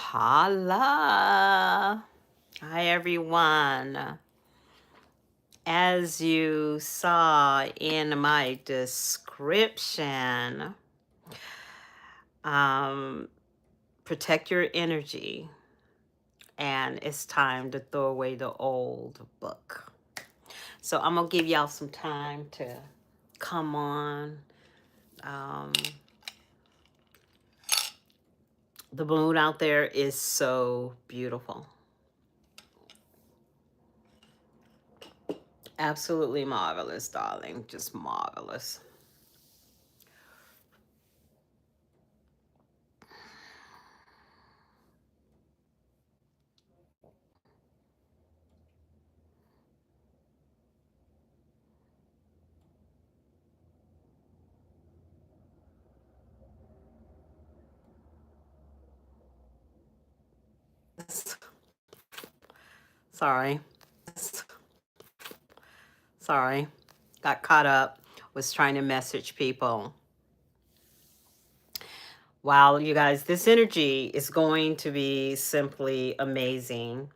Holla. Hi, everyone. As you saw in my description, um, protect your energy, and it's time to throw away the old book. So I'm going to give y'all some time to come on. Um, the moon out there is so beautiful. Absolutely marvelous, darling. Just marvelous. Sorry. Sorry. Got caught up. Was trying to message people. Wow, you guys, this energy is going to be simply amazing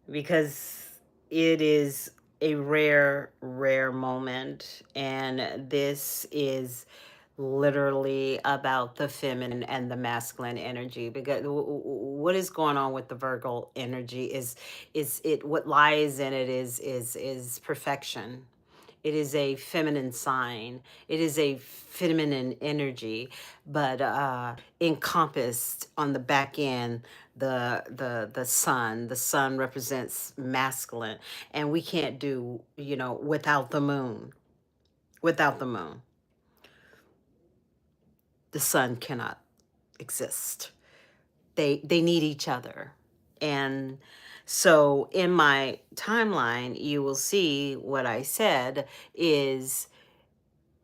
because it is a rare, rare moment. And this is literally about the feminine and the masculine energy, because what is going on with the Virgo energy is it, what lies in it is perfection. It is a feminine sign. It is a feminine energy, but encompassed on the back end, the sun. The sun represents masculine, and we can't do, without the moon. Without the moon, the sun cannot exist. They need each other. And so in my timeline, you will see what I said is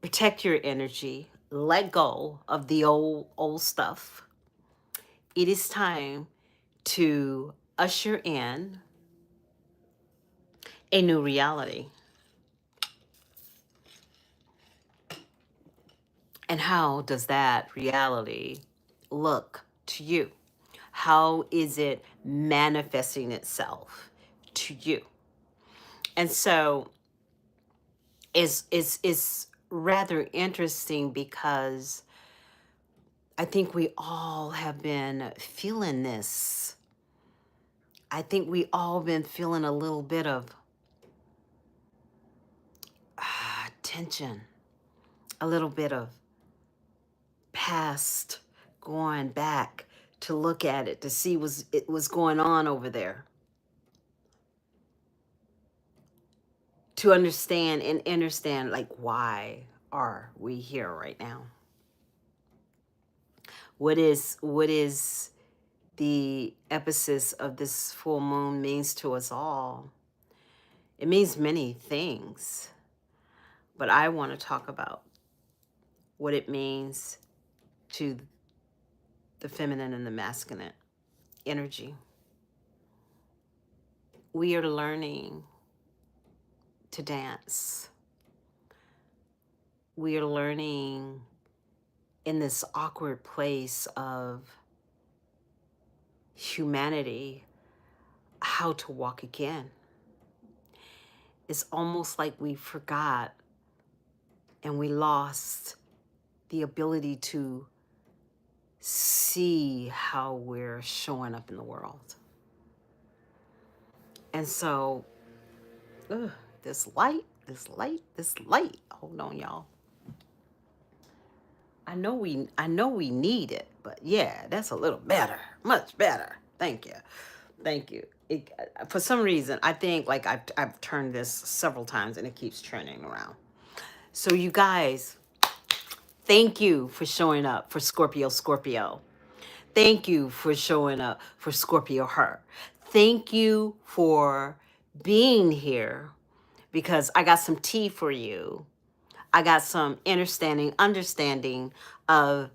protect your energy, let go of the old stuff. It is time to usher in a new reality. And how does that reality look to you? How is it manifesting itself to you? And so it's rather interesting because I think we all have been feeling this. I think we all been feeling a little bit of tension, a little bit of past, going back to look at it, to see what's going on over there, to understand and understand, like, why are we here right now? What is the emphasis of this full moon means to us all? It means many things, but I want to talk about what it means to the feminine and the masculine energy. We are learning to dance. We are learning in this awkward place of humanity how to walk again. It's almost like we forgot and we lost the ability to see how we're showing up in the world. And so, this light. Hold on, y'all. I know we need it, but yeah, that's a little better, much better. Thank you. For some reason, I think like I've turned this several times and it keeps turning around. So you guys, thank you for showing up for Scorpio. Thank you for showing up for Scorpio HER. Thank you for being here, because I got some tea for you. I got some understanding of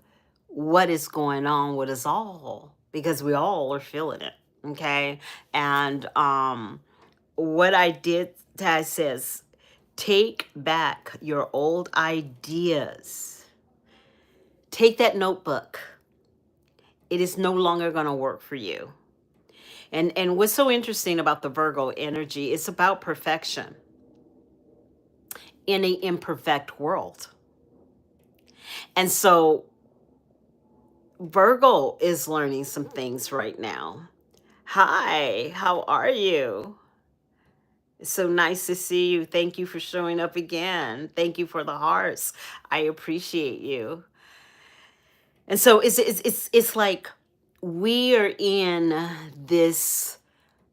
what is going on with us all, because we all are feeling it. Okay. And what I did, Taz says, take back your old ideas. Take that notebook It is no longer going to work for you. And what's so interesting about the Virgo energy, it's about perfection in a imperfect world. And so Virgo is learning some things right now. Hi, how are you? It's so nice to see you. Thank you for showing up again. Thank you for the hearts. I appreciate you. And so it's like we are in this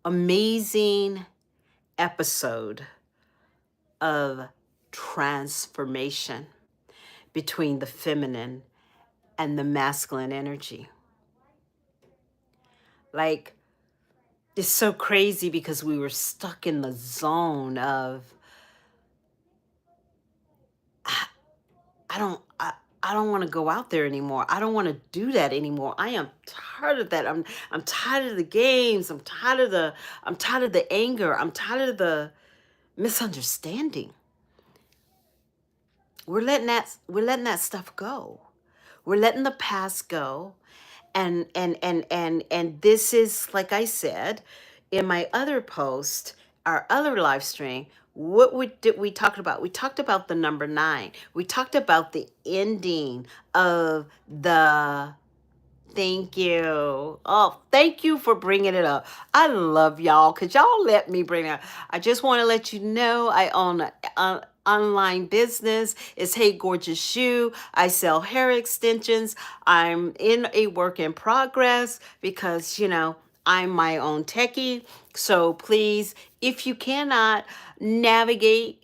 amazing episode of transformation between the feminine and the masculine energy. Like, it's so crazy because we were stuck in the zone of I, I don't I don't want to go out there anymore. I don't want to do that anymore. I am tired of that. I'm tired of the games. I'm tired of the anger. I'm tired of the misunderstanding. We're letting that stuff go. We're letting the past go. And this is, like I said in my other post, our other live stream, did we talked about? We talked about the number 9. We talked about the ending of the Thank you. Oh, thank you for bringing it up. I love y'all because y'all let me bring it up. I just want to let you know I own an online business. It's Hey Gorgeous Shoe. I sell hair extensions. I'm in a work in progress because, I'm my own techie. So please, if you cannot navigate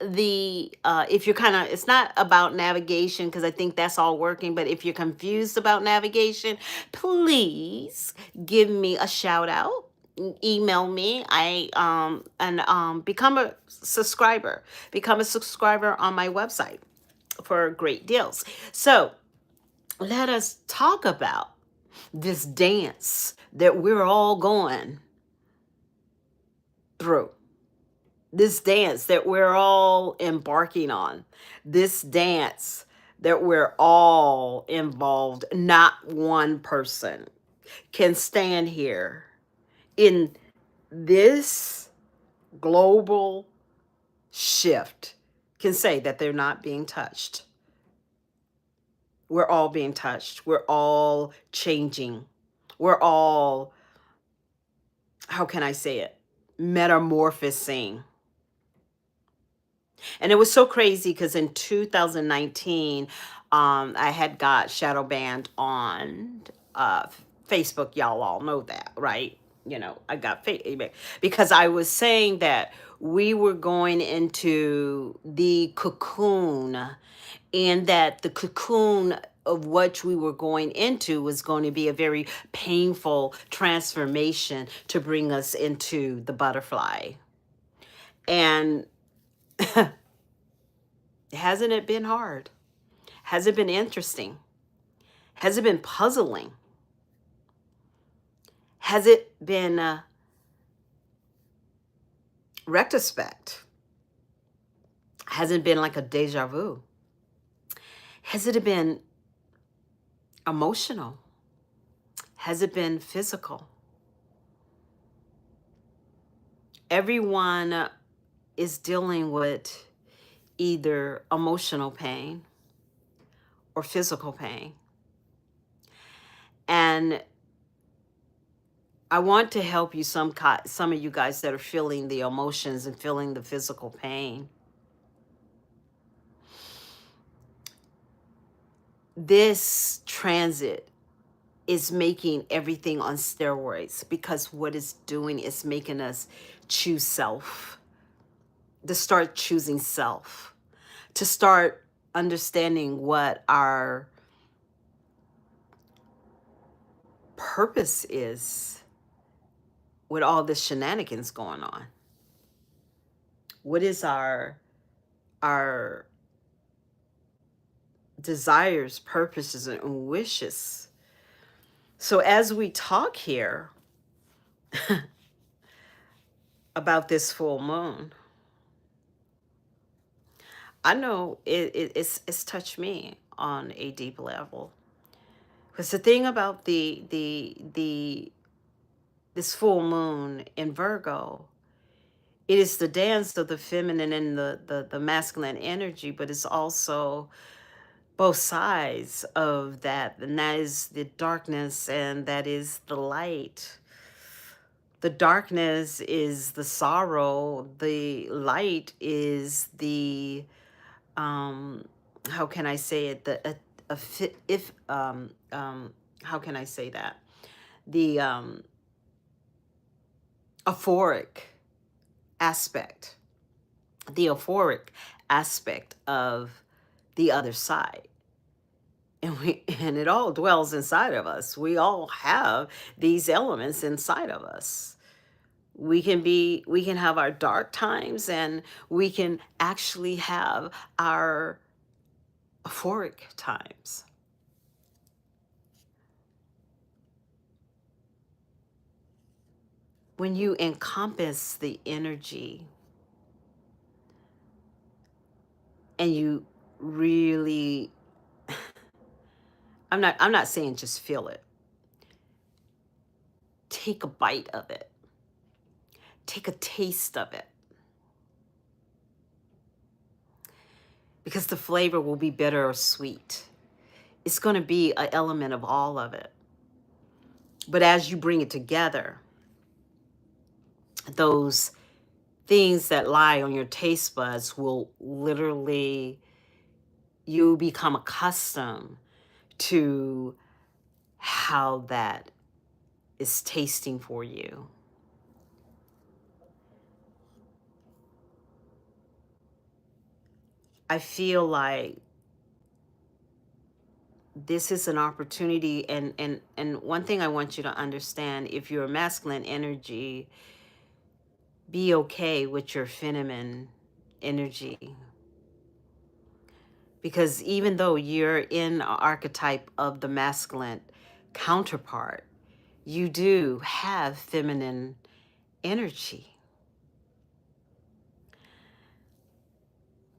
if you're kind of, it's not about navigation because I think that's all working, but if you're confused about navigation, please give me a shout out, email me. Become a subscriber on my website for great deals. So let us talk about this dance that we're all going through, this dance that we're all embarking on, this dance that we're all involved. Not one person can stand here in this global shift can say that they're not being touched. We're all being touched. We're all changing. We're all, how can I say it? Metamorphosing. And it was so crazy because in 2019, I had got shadow banned on Facebook. Y'all all know that, right? I got because I was saying that we were going into the cocoon, and that the cocoon of what we were going into was going to be a very painful transformation to bring us into the butterfly. And hasn't it been hard? Has it been interesting? Has it been puzzling? Has it been retrospect? Has it been like a deja vu? Has it been emotional? Has it been physical? Everyone is dealing with either emotional pain or physical pain. And I want to help you, some of you guys that are feeling the emotions and feeling the physical pain. This transit is making everything on steroids, because what it's doing is making us choose self, to start choosing self, to start understanding what our purpose is with all this shenanigans going on. What is our desires, purposes, and wishes? So as we talk here about this full moon, I know it's touched me on a deep level. Because the thing about the this full moon in Virgo, it is the dance of the feminine and the masculine energy, but it's also both sides of that, and that is the darkness and that is the light. The darkness is the sorrow, the light is the how can I say it, the if how can I say that, the euphoric aspect, the euphoric aspect of the other side. And it all dwells inside of us. We all have these elements inside of us. We can have our dark times, and we can actually have our euphoric times. When you encompass the energy and you really, I'm not saying just feel it. Take a bite of it. Take a taste of it. Because the flavor will be bitter or sweet. It's going to be an element of all of it. But as you bring it together, those things that lie on your taste buds will literally, you become accustomed to how that is tasting for you. I feel like this is an opportunity, and one thing I want you to understand, if you're a masculine energy, be okay with your feminine energy. Because even though you're in an archetype of the masculine counterpart, you do have feminine energy.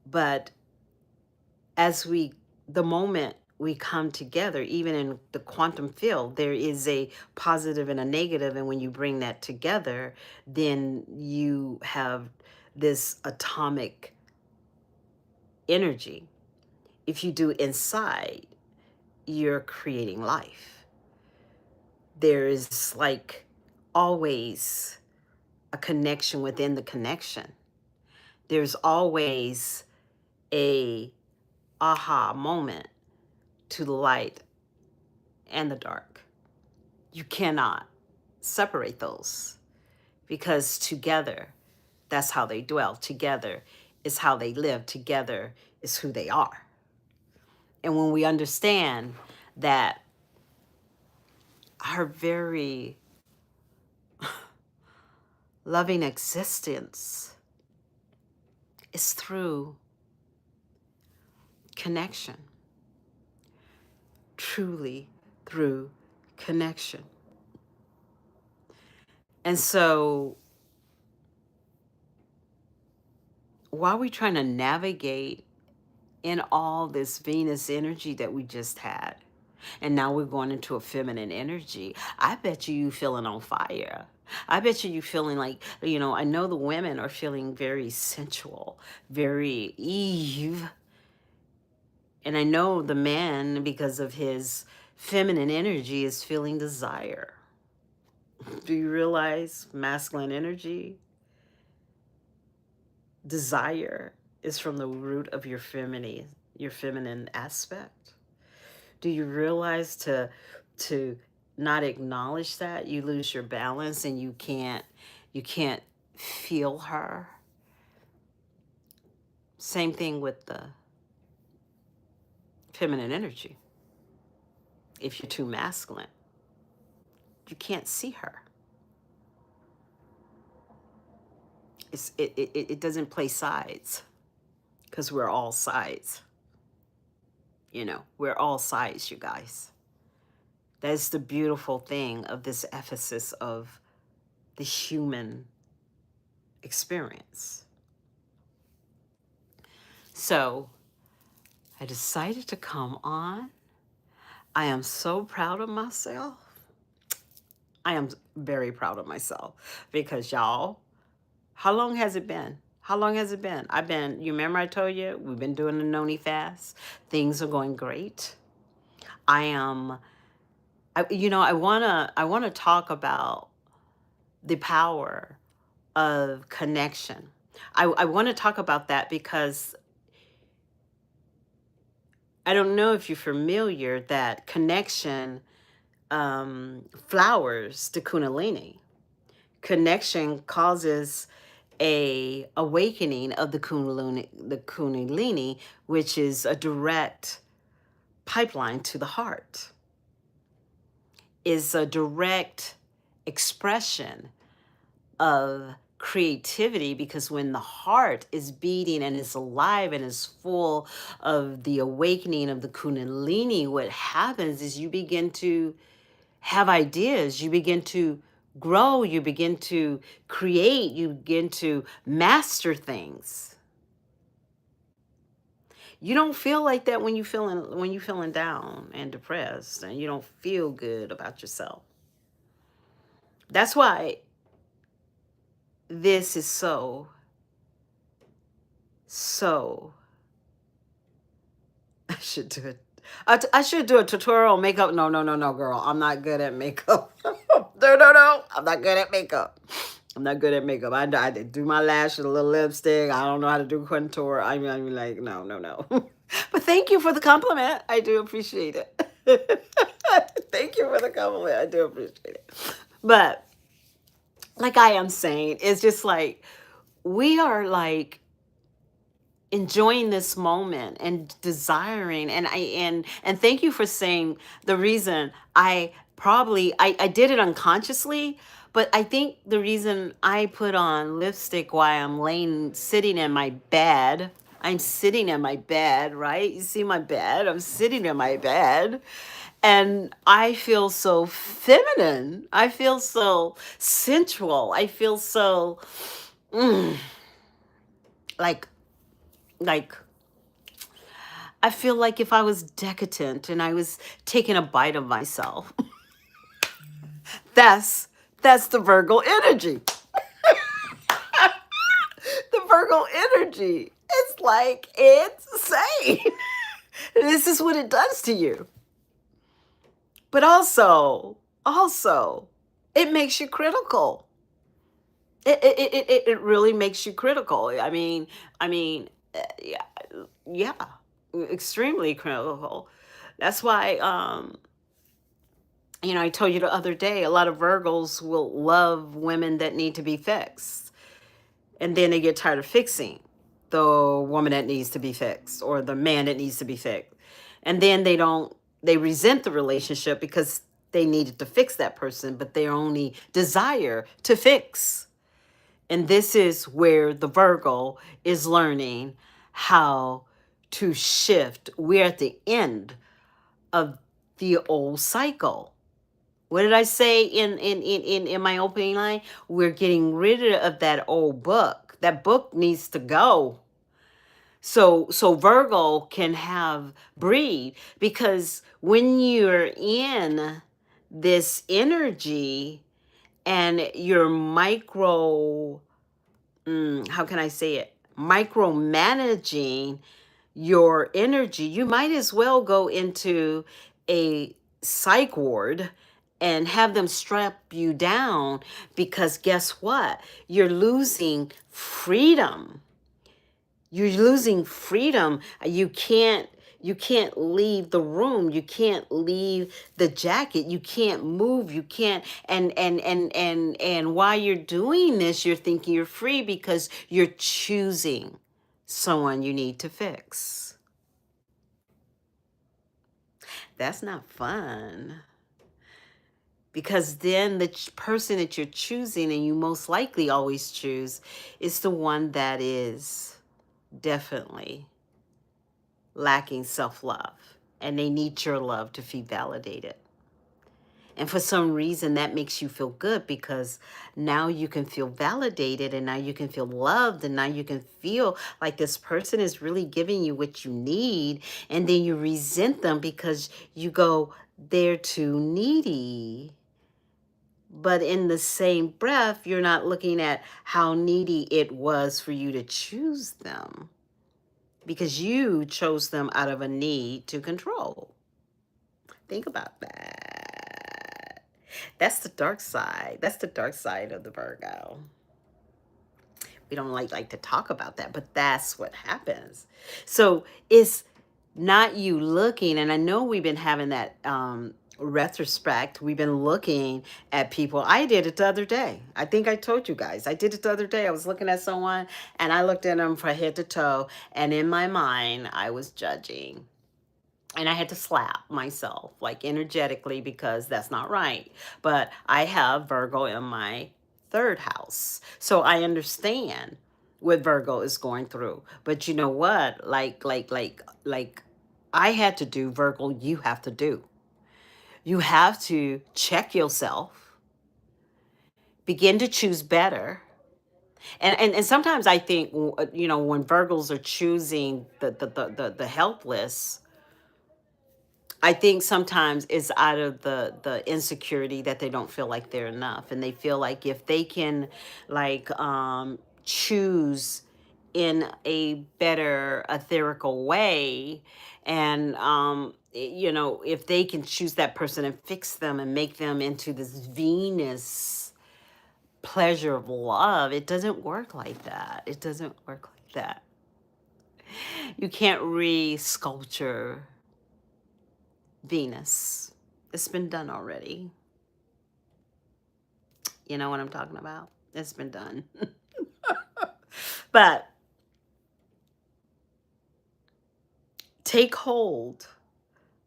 But as the moment we come together, even in the quantum field, there is a positive and a negative. And when you bring that together, then you have this atomic energy. If you do inside, you're creating life. There is like always a connection within the connection. There's always a aha moment to the light and the dark. You cannot separate those, because together, that's how they dwell. Together is how they live. Together is who they are. And when we understand that our very loving existence is through connection, truly through connection. And so while we're trying to navigate in all this Venus energy that we just had, and now we're going into a feminine energy, I bet you feeling on fire. I bet you feeling like, I know the women are feeling very sensual, very Eve. And I know the man, because of his feminine energy, is feeling desire. Do you realize masculine energy, desire, is from the root of your feminine aspect? Do you realize to not acknowledge that, you lose your balance and you can't feel her? Same thing with the feminine energy. If you're too masculine, you can't see her. It doesn't play sides, because we're all sides. We're all sides, you guys. That's the beautiful thing of this emphasis of the human experience. So I decided to come on. I am so proud of myself. I am very proud of myself because y'all, how long has it been? How long has it been? You remember I told you, we've been doing the Noni fast. Things are going great. I am, I want to talk about the power of connection. I want to talk about that because I don't know if you're familiar that connection flowers the Kundalini. Connection causes a awakening of the Kundalini, which is a direct pipeline to the heart, is a direct expression of creativity, because when the heart is beating and is alive and is full of the awakening of the Kundalini, what happens is you begin to have ideas, you begin to grow, you begin to create, you begin to master things. You don't feel like that when you feeling down and depressed and you don't feel good about yourself. That's why this is so I should do it. I should do a tutorial on makeup. No, no, no, no, girl. I'm not good at makeup. No, no, no. I'm not good at makeup. I'm not good at makeup. I do my lashes, a little lipstick. I don't know how to do contour. I mean, like, no, no, no. But thank you for the compliment. I do appreciate it. Thank you for the compliment. I do appreciate it. But like I am saying, it's just like we are like enjoying this moment and desiring, and thank you for saying the reason I did it unconsciously, but I think the reason I put on lipstick while sitting in my bed. I'm sitting in my bed, right? You see my bed? I'm sitting in my bed. And I feel so feminine. I feel so sensual. I feel so like like I feel like if I was decadent and I was taking a bite of myself. That's that's the Virgo energy. The Virgo energy. It's like it's insane. This is what it does to you. But also, it makes you critical. It really makes you critical. Yeah, yeah, extremely critical. That's why I told you the other day, a lot of Virgos will love women that need to be fixed. And then they get tired of fixing the woman that needs to be fixed or the man that needs to be fixed. And then they resent the relationship because they needed to fix that person, but they only desire to fix. And this is where the Virgo is learning how to shift. We're at the end of the old cycle. What did I say in my opening line? We're getting rid of that old book. That book needs to go. So Virgo can have breathe, because when you're in this energy and you're how can I say it? Micromanaging your energy, you might as well go into a psych ward and have them strap you down, because guess what? You're losing freedom. You're losing freedom. You can't leave the room. You can't leave the jacket. You can't move. You can't and while you're doing this, you're thinking you're free because you're choosing someone you need to fix. That's not fun. Because then the person that you're choosing, and you most likely always choose, is the one that is definitely lacking self love. And they need your love to feel validated. And for some reason, that makes you feel good because now you can feel validated and now you can feel loved and now you can feel like this person is really giving you what you need. And then you resent them because you go, they're too needy. But in the same breath, you're not looking at how needy it was for you to choose them because you chose them out of a need to control. Think about that. That's the dark side. That's the dark side of the Virgo. We don't like to talk about that, but that's what happens. So it's not you looking, and I know we've been having that retrospect. We've been looking at people. I did it the other day. I think I told you guys. I did it the other day. I was looking at someone and I looked at them from head to toe, and in my mind, I was judging. And I had to slap myself, like energetically, because that's not right. But I have Virgo in my third house. So I understand what Virgo is going through. But you know what? Like I had to do, Virgo, you have to do. You have to check yourself, begin to choose better. And sometimes I think, when Virgos are choosing the helpless, I think sometimes it's out of the insecurity that they don't feel like they're enough, and they feel like if they can, like, choose in a better etherical way, and if they can choose that person and fix them and make them into this Venus pleasure of love, it doesn't work like that. It doesn't work like that. You can't re-sculpture Venus. It's been done already. You know what I'm talking about? It's been done. But take hold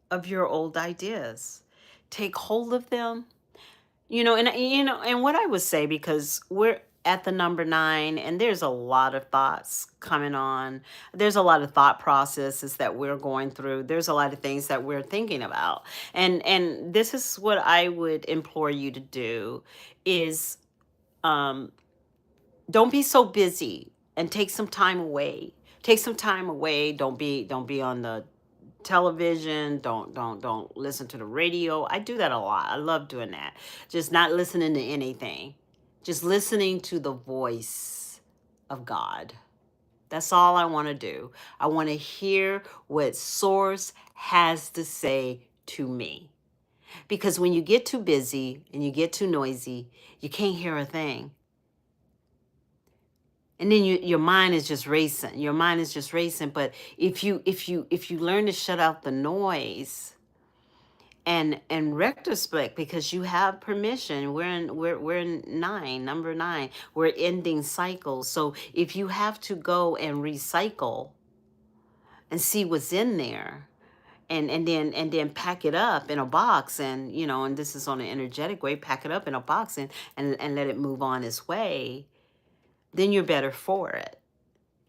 of your old ideas. Take hold of them. And what I would say, because we're at the number 9 and there's a lot of thoughts coming on. There's a lot of thought processes that we're going through. There's a lot of things that we're thinking about. And this is what I would implore you to do is, um don't be so busy, and take some time away. Take some time away. Don't be on the television. Don't listen to the radio. I do that a lot. I love doing that. Just not listening to anything. Just listening to the voice of God. That's all I want to do. I want to hear what Source has to say to me. Because when you get too busy and you get too noisy, you can't hear a thing. And then your mind is just racing. Your mind is just racing. But if you learn to shut out the noise and retrospect, because you have permission. We're in 9, number 9. We're ending cycles. So if you have to go and recycle and see what's in there, and then pack it up in a box, and this is on an energetic way, pack it up in a box and let it move on its way, then you're better for it.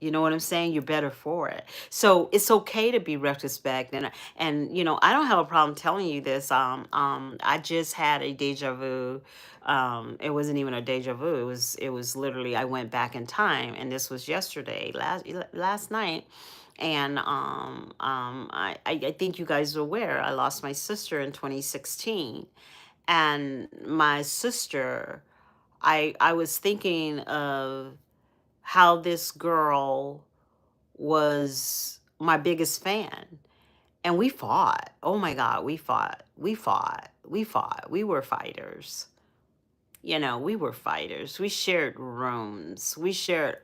You know what I'm saying? You're better for it. So it's okay to be retrospect, and I don't have a problem telling you this. I just had a deja vu. It wasn't even a deja vu. It was literally, I went back in time, and this was yesterday, last night. And I think you guys are aware, I lost my sister in 2016. And my sister, I was thinking of how this girl was my biggest fan. And we fought. Oh my God, we fought. We fought. We fought. We were fighters. We were fighters. We shared rooms.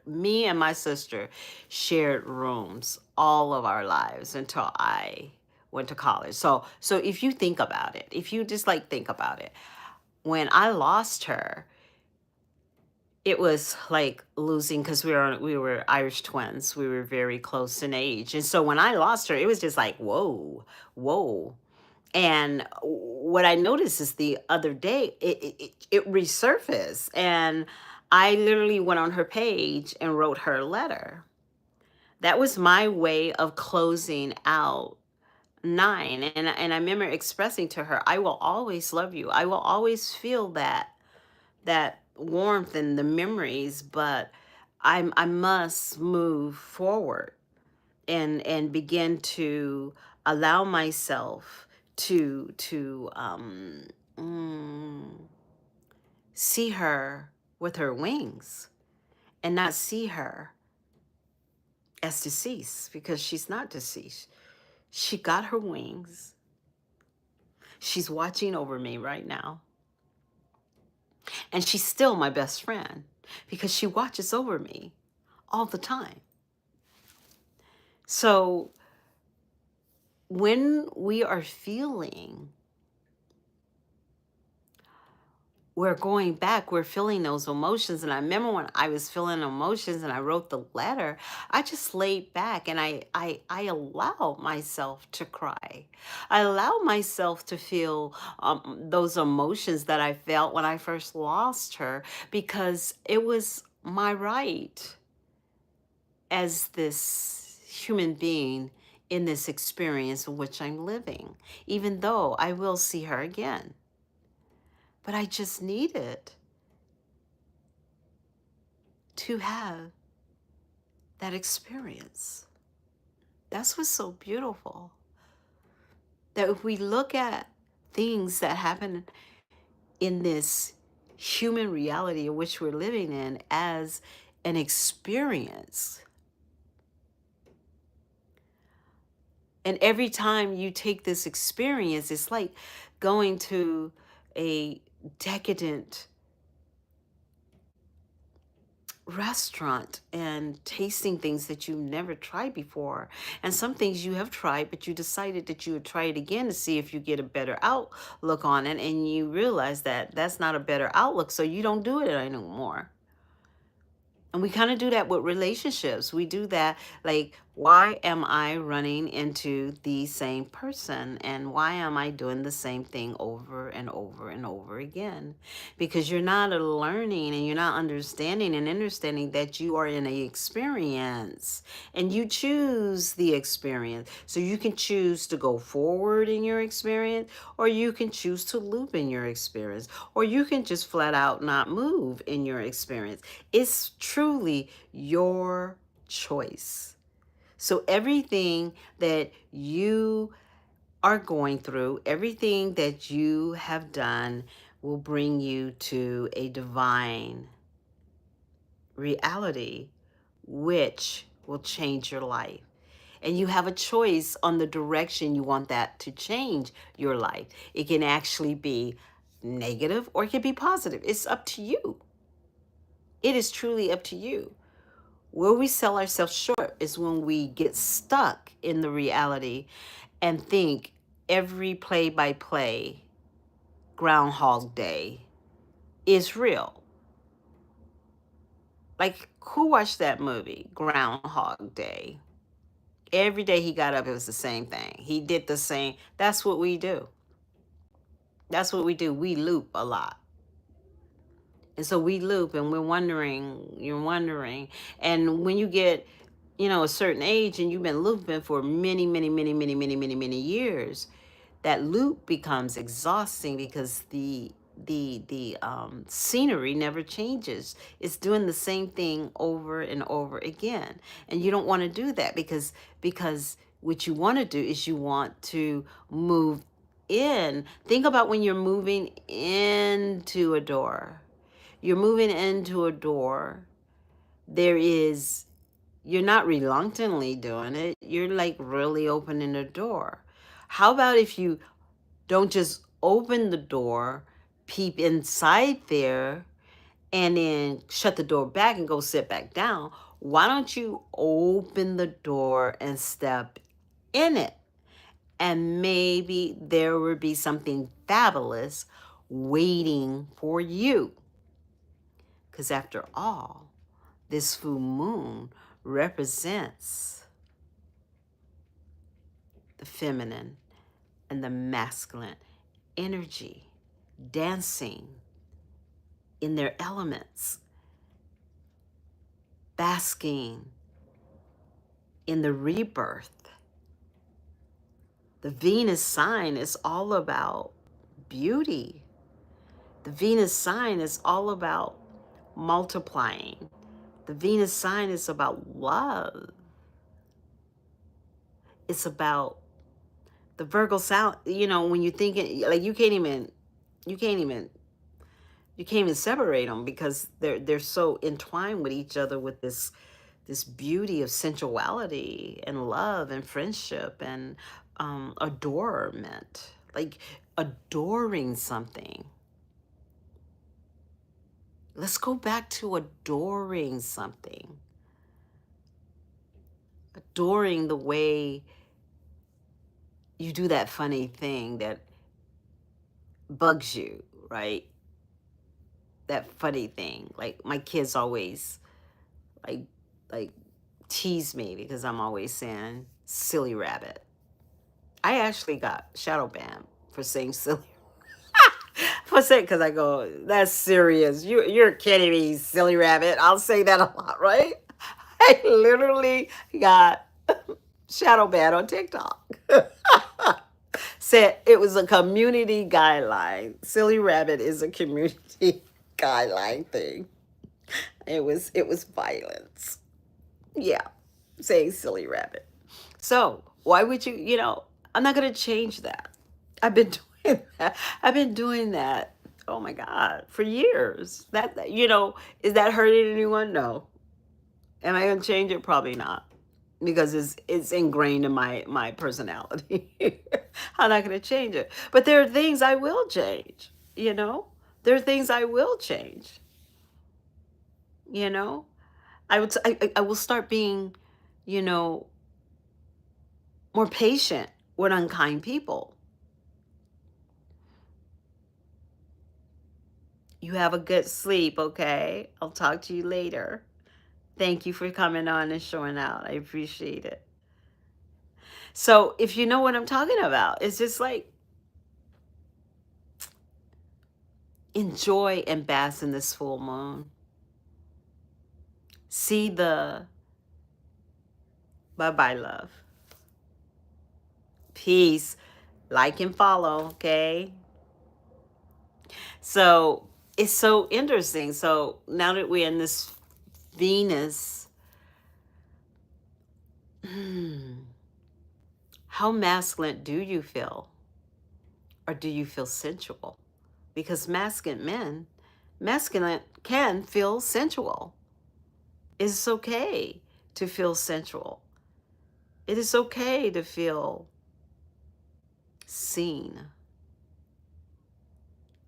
Me and my sister shared rooms all of our lives until I went to college. So if you think about it, if you just think about it, when I lost her, it was like losing, because we were Irish twins. We were very close in age. And so when I lost her, it was just like, whoa, whoa. And what I noticed is the other day, it resurfaced. And I literally went on her page and wrote her a letter. That was my way of closing out 9, and I remember expressing to her, I will always love you. I will always feel that warmth and the memories, but I must move forward and begin to allow myself to mm, see her with her wings and not see her as deceased, because she's not deceased. She got her wings. She's watching over me right now. And she's still my best friend because she watches over me all the time. So when we are feeling, we're going back, we're feeling those emotions. And I remember when I was feeling emotions and I wrote the letter, I just laid back and I allow myself to cry. I allow myself to feel those emotions that I felt when I first lost her, because it was my right as this human being in this experience in which I'm living, even though I will see her again. But I just needed to have that experience. That's what's so beautiful. That if we look at things that happen in this human reality in which we're living in as an experience, and every time you take this experience, it's like going to a decadent restaurant and tasting things that you've never tried before. And some things you have tried, but you decided that you would try it again to see if you get a better outlook on it. And you realize that that's not a better outlook, so you don't do it anymore. And we kind of do that with relationships. We do that like, why am I running into the same person? And why am I doing the same thing over and over and over again? Because you're not learning and you're not understanding and understanding that you are in a experience and you choose the experience. So you can choose to go forward in your experience, or you can choose to loop in your experience, or you can just flat out not move in your experience. It's truly your choice. So everything that you are going through, everything that you have done will bring you to a divine reality which will change your life. And you have a choice on the direction you want that to change your life. It can actually be negative or it can be positive. It's up to you. It is truly up to you. Where we sell ourselves short is when we get stuck in the reality and think every play by play Groundhog Day is real. Like, who watched that movie, Groundhog Day? Every day he got up, it was the same thing. He did the same. That's what we do. That's what we do. We loop a lot. And so we loop and we're wondering, you're wondering. And when you get, a certain age and you've been looping for many, many, many, many, many, many, many years, that loop becomes exhausting because the scenery never changes. It's doing the same thing over and over again, and you don't want to do that because what you want to do is you want to move in. Think about when you're moving into a door. You're moving into a door. There is You're not reluctantly doing it. You're like really opening the door. How about if you don't just open the door, peep inside there, and then shut the door back and go sit back down? Why don't you open the door and step in it? And maybe there would be something fabulous waiting for you. Because after all, this full moon represents the feminine and the masculine energy dancing in their elements, basking in the rebirth The Venus sign is all about beauty. The Venus sign is all about multiplying. The Venus sign is about love. It's about the Virgo sound. When you think it, like you can't even, you can't even separate them because they're so entwined with each other with this beauty of sensuality and love and friendship and adornment, like adoring something. Let's go back to adoring something, adoring the way you do that funny thing that bugs you, right? That funny thing. Like my kids always like like tease me because I'm always saying silly rabbit. I actually got shadow banned for saying silly. For saying, because I go, that's serious. You're kidding me, silly rabbit. I'll say that a lot, right? I literally got shadow banned on TikTok. Said it was a community guideline. Silly rabbit is a community guideline thing. It was violence. Yeah, saying silly rabbit. So why would I'm not gonna change that. I've been doing that. I've been doing that. Oh my God, for years. Is that hurting anyone? No. Am I gonna change it? Probably not. Because it's ingrained in my personality. I'm not gonna change it. But there are things I will change, you know? There are things I will change, you know? I will start being, you know, more patient with unkind people. You have a good sleep, okay? I'll talk to you later. Thank you for coming on and showing out. I appreciate it. So, if you know what I'm talking about, it's just like enjoy and bask in this full moon. See the bye bye, love. Peace. Like and follow, okay? So, it's so interesting. So, now that we're in this Venus, how masculine do you feel? Or do you feel sensual? Because masculine can feel sensual. It's okay to feel sensual. It is okay to feel seen.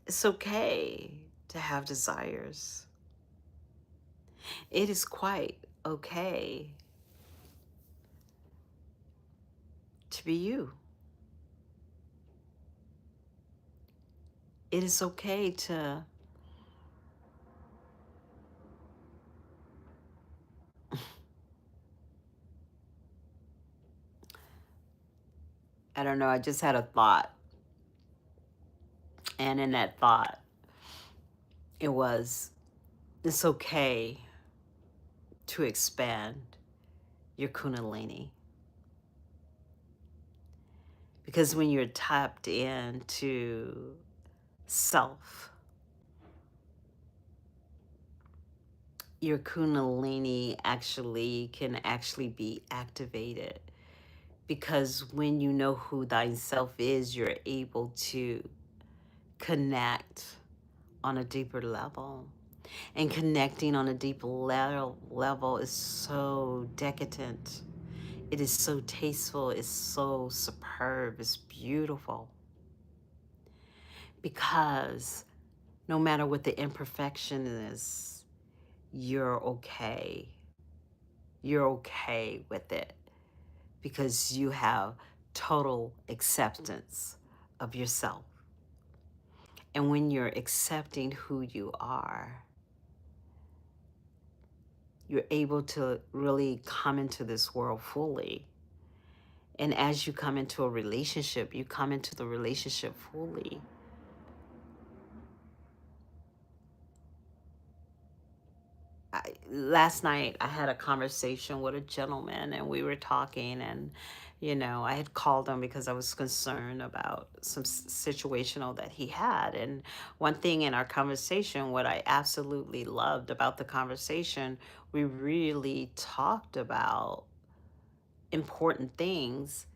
It's okay to have desires. It is quite okay to be you. It is okay to I don't know, I just had a thought. And in that thought, it's okay to expand your Kundalini. Because when you're tapped into self, your Kundalini can actually be activated. Because when you know who thyself is, you're able to connect on a deeper level. And connecting on a deeper level is so decadent. It is so tasteful. It's so superb. It's beautiful. Because no matter what the imperfection is, you're okay. You're okay with it because you have total acceptance of yourself. And when you're accepting who you are, you're able to really come into this world fully. And as you come into a relationship, you come into the relationship fully. last night I had a conversation with a gentleman, and we were talking, and I had called him because I was concerned about some situational that he had. And one thing in our conversation, what I absolutely loved about the conversation, we really talked about important things.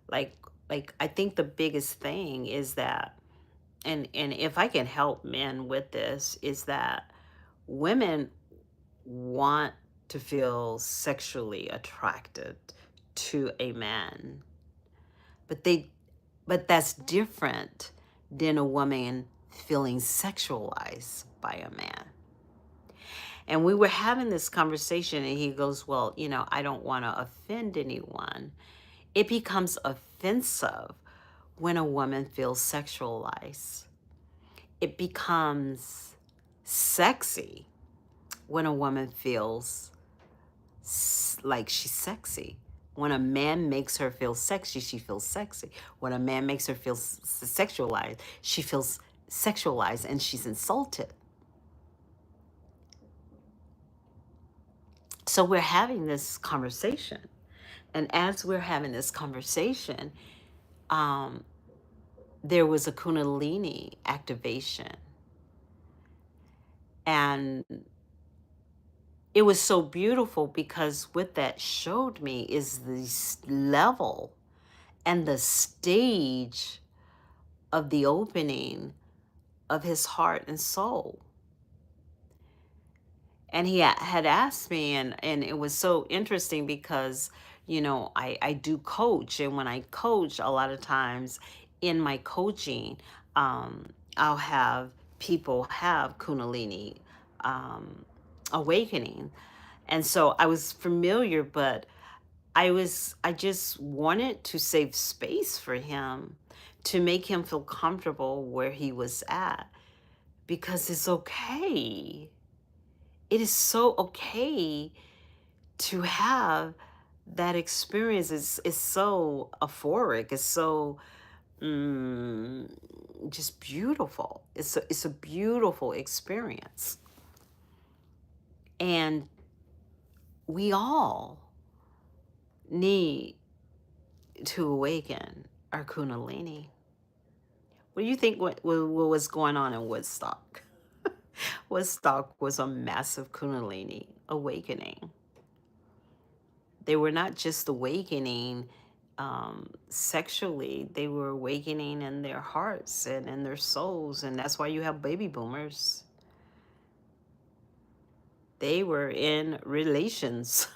Like I think the biggest thing is that, and if I can help men with this, is that women want to feel sexually attracted to a man, but that's different than a woman feeling sexualized by a man. And we were having this conversation, and he goes, well, I don't want to offend anyone. It becomes offensive when a woman feels sexualized. It becomes sexy when a woman feels like she's sexy. When a man makes her feel sexy, she feels sexy. When a man makes her feel sexualized, she feels sexualized and she's insulted. So we're having this conversation. And as we're having this conversation, um, there was a Kundalini activation. And it was so beautiful because what that showed me is the level and the stage of the opening of his heart and soul. And he had asked me, and it was so interesting because, I do coach. And when I coach, a lot of times in my coaching, I'll have people have Kundalini um, awakening. And so I was familiar, but I just wanted to save space for him to make him feel comfortable where he was at, because it's okay. It is so okay to have that experience. It's so euphoric. It's so mm, just beautiful. It's a beautiful experience. And we all need to awaken our Kundalini. What do you think what was going on in Woodstock? Woodstock was a massive Kundalini awakening. They were not just awakening sexually, they were awakening in their hearts and in their souls. And that's why you have baby boomers. They were in relations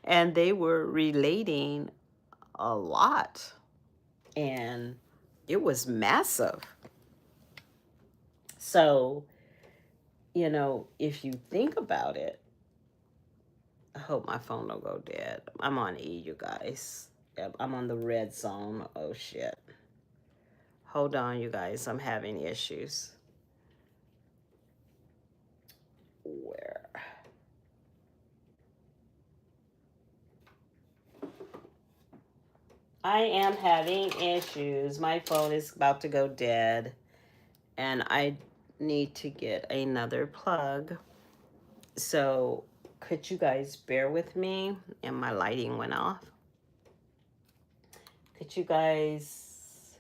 and they were relating a lot. And it was massive. So, if you think about it, I hope my phone don't go dead. I'm on E, you guys. Yep, I'm on the red zone. Oh, shit. Hold on, you guys. I'm having issues. Where? I am having issues. My phone is about to go dead, and I need to get another plug. So, could you guys bear with me? And my lighting went off. Could you guys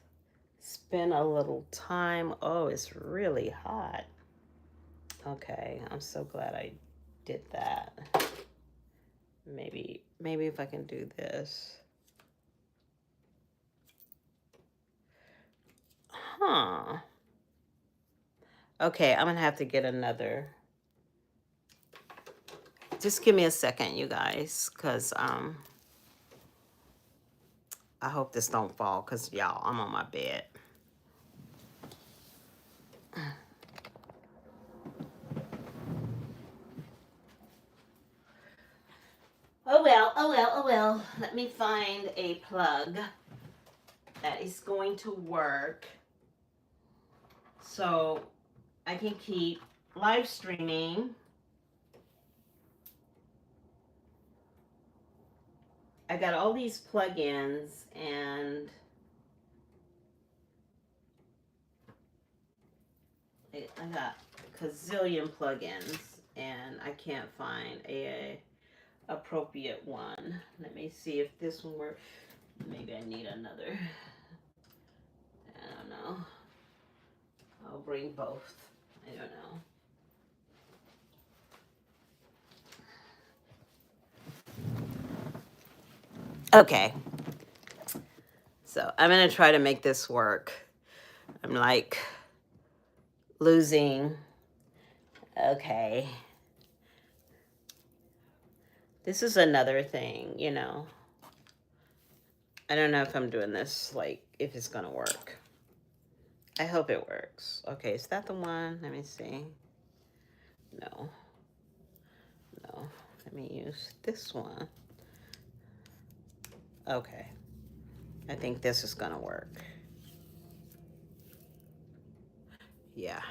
spend a little time? Oh, it's really hot. Okay, I'm so glad I did that. Maybe if I can do this. Huh. Okay, I'm gonna have to get another. Just give me a second, you guys, because I hope this don't fall, because y'all, I'm on my bed. Oh well, oh well, oh well. Let me find a plug that is going to work so I can keep live streaming. I got all these plugins, and I got a gazillion plugins. and I can't find a appropriate one. Let me see if this one works. Maybe I need another. I don't know. I'll bring both. I don't know. Okay, so I'm gonna try to make this work. I'm like losing. Okay. This is another thing, you know. I don't know if I'm doing this, like, if it's gonna work. I hope it works. Okay, is that the one? Let me see. No. No. Let me use this one. Okay. I think this is gonna work. Yeah.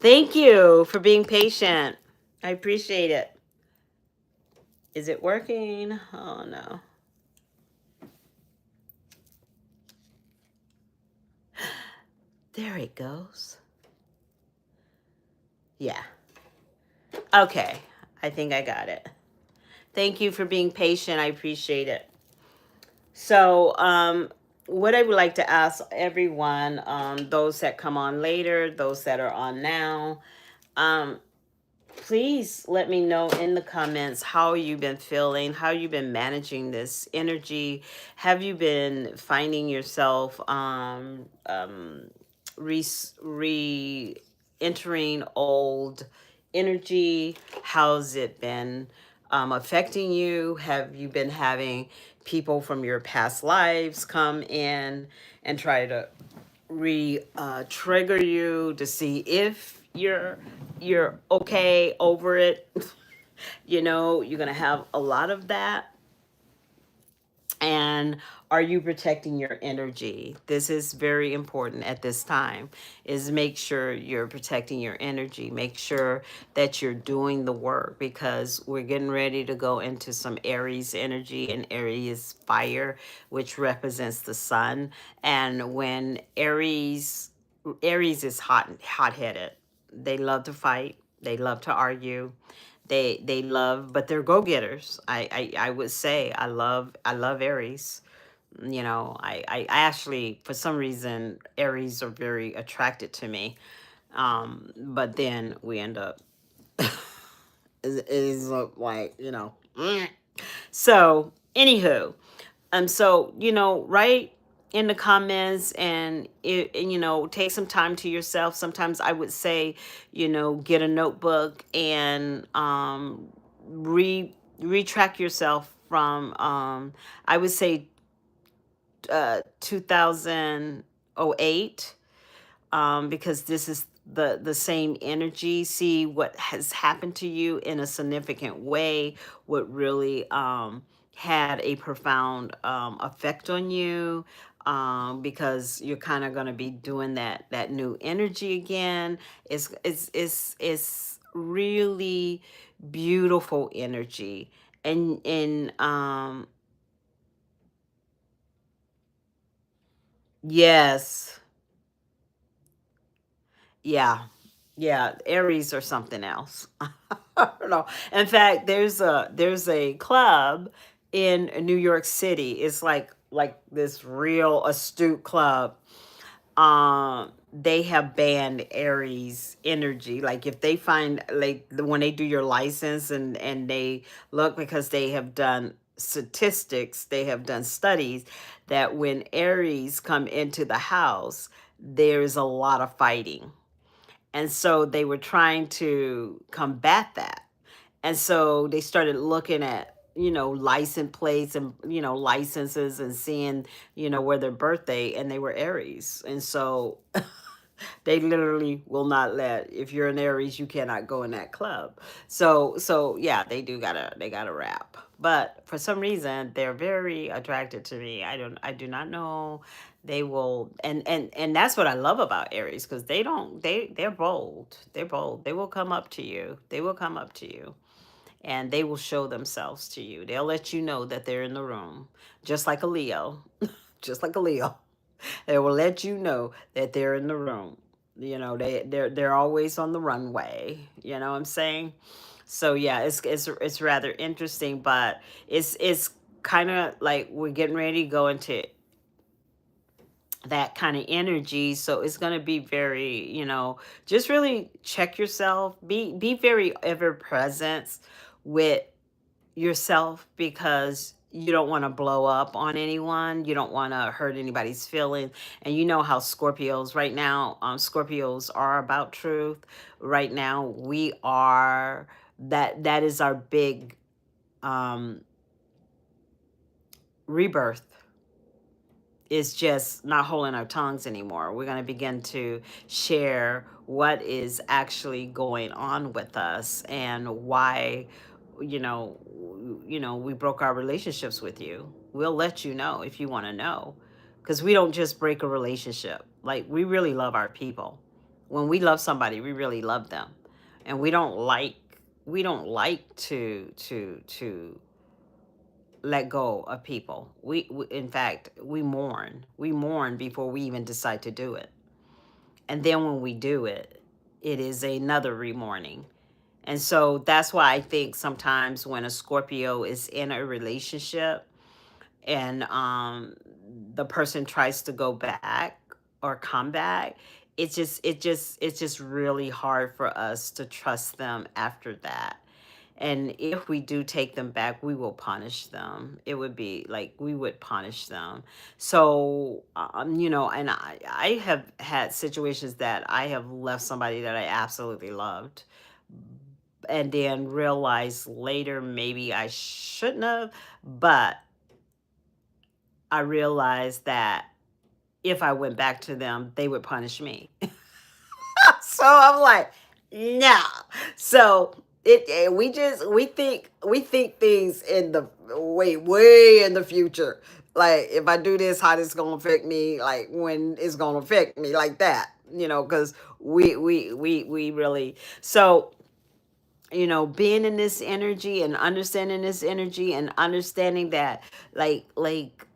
Thank you for being patient. I appreciate it. Is it working? Oh no. There it goes. Yeah. Okay. I think I got it. Thank you for being patient. I appreciate it. So, what I would like to ask everyone, those that come on later, those that are on now, um, please let me know in the comments how you've been feeling, how you've been managing this energy. Have you been finding yourself re entering old energy? How's it been affecting you? Have you been having people from your past lives come in and try to trigger you to see if you're okay over it? You know, you're gonna have a lot of that. And are you protecting your energy? This is very important at this time, is make sure you're protecting your energy. Make sure that you're doing the work, because we're getting ready to go into some Aries energy, and Aries fire, which represents the sun. And when Aries is hot-headed. They love to fight. They love to argue. They love, but they're go-getters. I would say I love Aries. You know, I actually, for some reason, Aries are very attracted to me. But then we end up is like, you know. So anywho, so, you know, write in the comments, and you know, take some time to yourself. Sometimes I would say, you know, get a notebook and retrack yourself from I would say 2008, because this is the same energy. See what has happened to you in a significant way, what really had a profound effect on you, because you're kind of going to be doing that new energy again. It's really beautiful energy. And yes. Yeah. Yeah, Aries or something else. I don't know. In fact, there's a club in New York City. It's like this real astute club. They have banned Aries energy. Like, if they find, like, when they do your license, and they look, because they have done statistics, they have done studies, that when Aries come into the house, there's a lot of fighting. And so they were trying to combat that. And so they started looking at, you know, license plates, and, you know, licenses, and seeing, you know, where their birthday, and they were Aries. And so they literally will not let, if you're an Aries, you cannot go in that club. So yeah, they gotta rap. But for some reason, they're very attracted to me. I do not know. They will, and that's what I love about Aries, because they don't they're bold. They're bold. They will come up to you. They will come up to you, and they will show themselves to you. They'll let you know that they're in the room, just like a Leo. Just like a Leo. They will let you know that they're in the room. They're always on the runway. You know what I'm saying? So yeah, it's rather interesting, but it's kind of like we're getting ready to go into that kind of energy. So it's going to be very, just really check yourself, be very ever present with yourself, because you don't want to blow up on anyone. You don't want to hurt anybody's feelings. And you know how Scorpios right now, Scorpios are about truth. Right now, we are, that is our big um, rebirth, is just not holding our tongues anymore. We're going to begin to share what is actually going on with us, and why, we broke our relationships with you. We'll let you know if you want to know, because we don't just break a relationship. Like, we really love our people. When we love somebody, we really love them, and we don't like to let go of people. We in fact, we mourn before we even decide to do it. And then when we do it, it is another remourning. And so that's why I think sometimes when a Scorpio is in a relationship, and the person tries to go back or come back, it's just really hard for us to trust them after that. And if we do take them back, we will punish them. It would be like we would punish them. So, and I have had situations that I have left somebody that I absolutely loved, and then realized later maybe I shouldn't have, but I realized that if I went back to them, they would punish me. So I'm like, no. So we think things in the way in the future. Like, if I do this, how this gonna affect me? Like, when it's gonna affect me, like that. Because we really, so, being in this energy and understanding this energy, and understanding that, like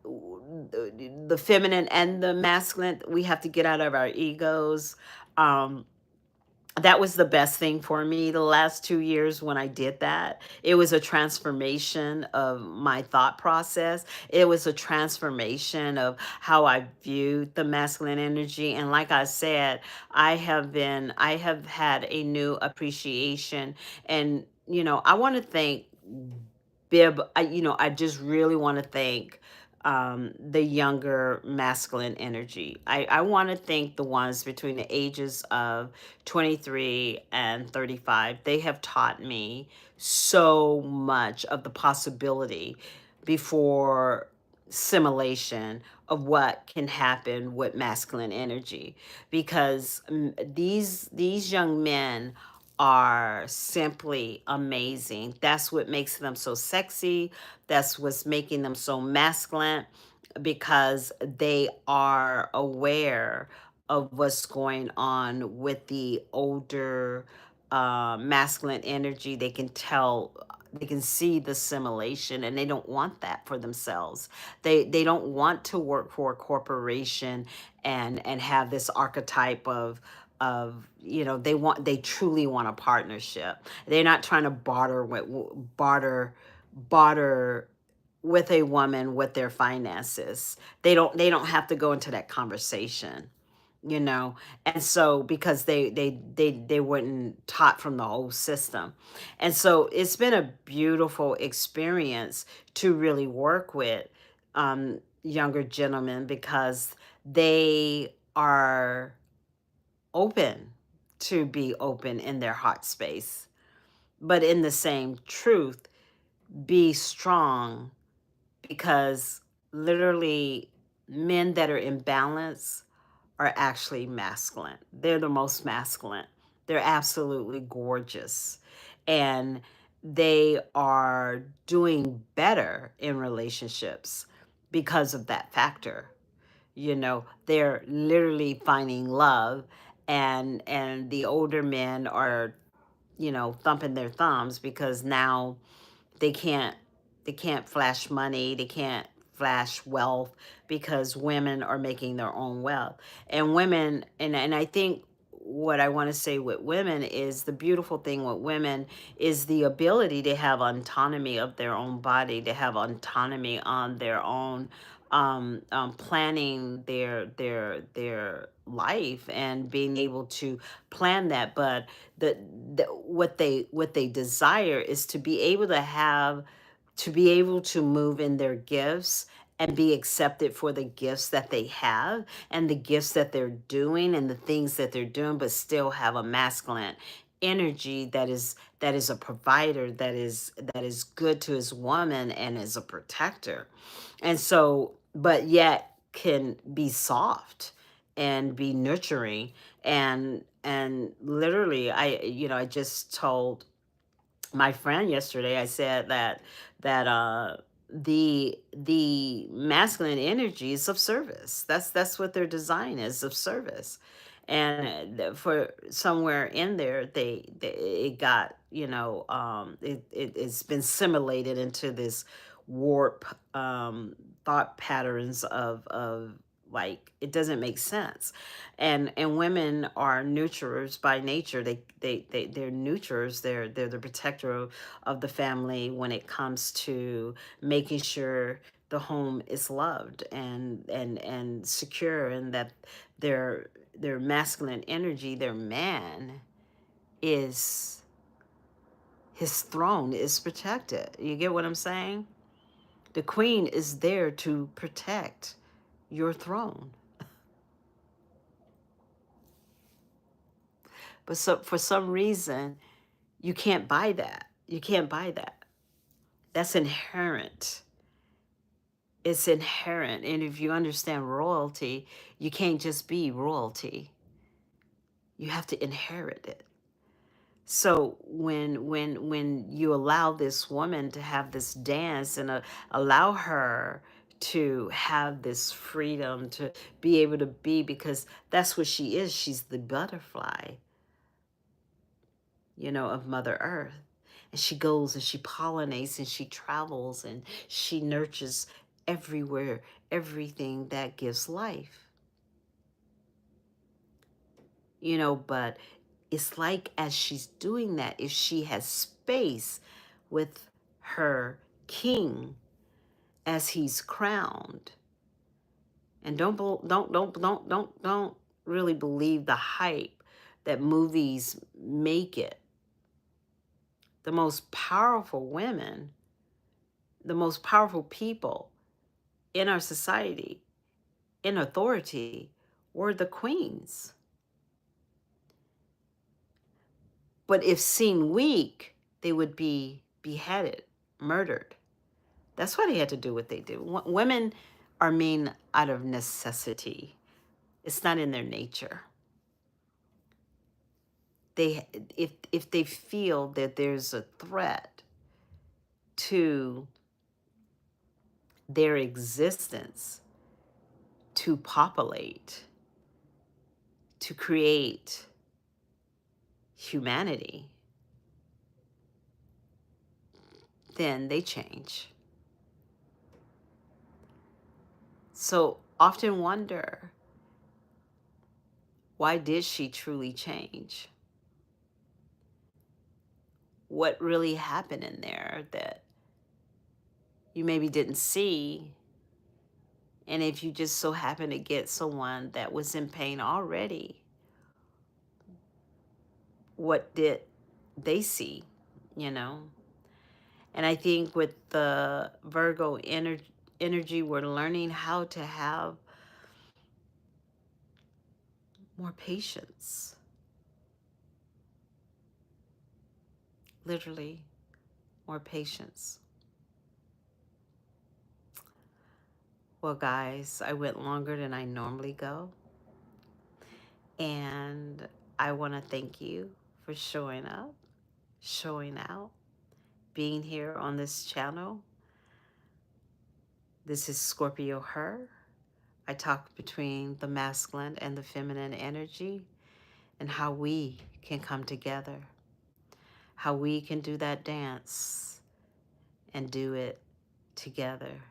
the feminine and the masculine, we have to get out of our egos. That was the best thing for me the last 2 years when I did that. It was a transformation of my thought process. It was a transformation of how I viewed the masculine energy. And like I said, I have had a new appreciation. And, I want to thank Bib. I just really want to thank the younger masculine energy. I want to thank the ones between the ages of 23 and 35. They have taught me so much of the possibility before simulation of what can happen with masculine energy, because these young men are simply amazing. That's what makes them so sexy. That's what's making them so masculine, because they are aware of what's going on with the older masculine energy. They can tell, they can see the simulation, and they don't want that for themselves. They don't want to work for a corporation and have this archetype of they truly want a partnership. They're not trying to barter with a woman with their finances. They don't have to go into that conversation, you know. And so, because they weren't taught from the whole system. And so it's been a beautiful experience to really work with younger gentlemen, because they are open to be open in their heart space, but in the same truth, be strong, because literally men that are in balance are actually masculine. They're the most masculine. They're absolutely gorgeous. And they are doing better in relationships because of that factor. They're literally finding love, and the older men are, thumping their thumbs, because now they can't they can't flash money, they can't flash wealth, because women are making their own wealth. And women, and I think what I want to say with women is the beautiful thing with women is the ability to have autonomy of their own body, to have autonomy on their own, planning their life and being able to plan that. But what they desire is to be able to have, to be able to move in their gifts and be accepted for the gifts that they have and the gifts that they're doing and the things that they're doing, but still have a masculine energy that is a provider, that is good to his woman and is a protector. And so, but yet can be soft and be nurturing. And literally, I just told my friend yesterday, I said that the masculine energy is of service. That's what their design is, of service. And for somewhere in there, they it got, it's been simulated into this warp, thought patterns of like, it doesn't make sense. And women are nurturers by nature. They're nurturers. They're the protector of the family when it comes to making sure the home is loved and secure, and that their masculine energy, their man, is, his throne is protected. You get what I'm saying? The queen is there to protect your throne. But so for some reason, you can't buy that. You can't buy that. That's inherent. It's inherent. And if you understand royalty, you can't just be royalty. You have to inherit it. So when you allow this woman to have this dance, and allow her to have this freedom to be able to be, because that's what she is. She's the butterfly, of Mother Earth. And she goes and she pollinates and she travels and she nurtures everywhere, everything that gives life. But it's like, as she's doing that, if she has space with her king as he's crowned, and don't really believe the hype that movies make it. The most powerful women, the most powerful people in our society, in authority, were the queens. But if seen weak, they would be beheaded, murdered. That's why they had to do what they do. Women are mean out of necessity. It's not in their nature. If they feel that there's a threat to their existence, to populate, to create humanity, then they change. So often wonder, why did she truly change? What really happened in there that you maybe didn't see? And if you just so happen to get someone that was in pain already, what did they see? You know? And I think with the Virgo energy, we're learning how to have more patience. Literally, more patience. Well, guys, I went longer than I normally go. And I want to thank you for showing up, showing out, being here on this channel. This is Scorpio HER. I talk between the masculine and the feminine energy, and how we can come together, how we can do that dance and do it together.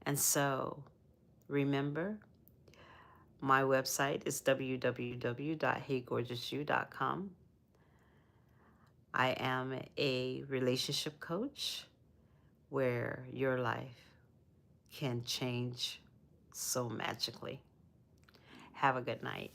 And so remember, My website is www.heygorgeousyou.com. I am a relationship coach where your life can change so magically. Have a good night.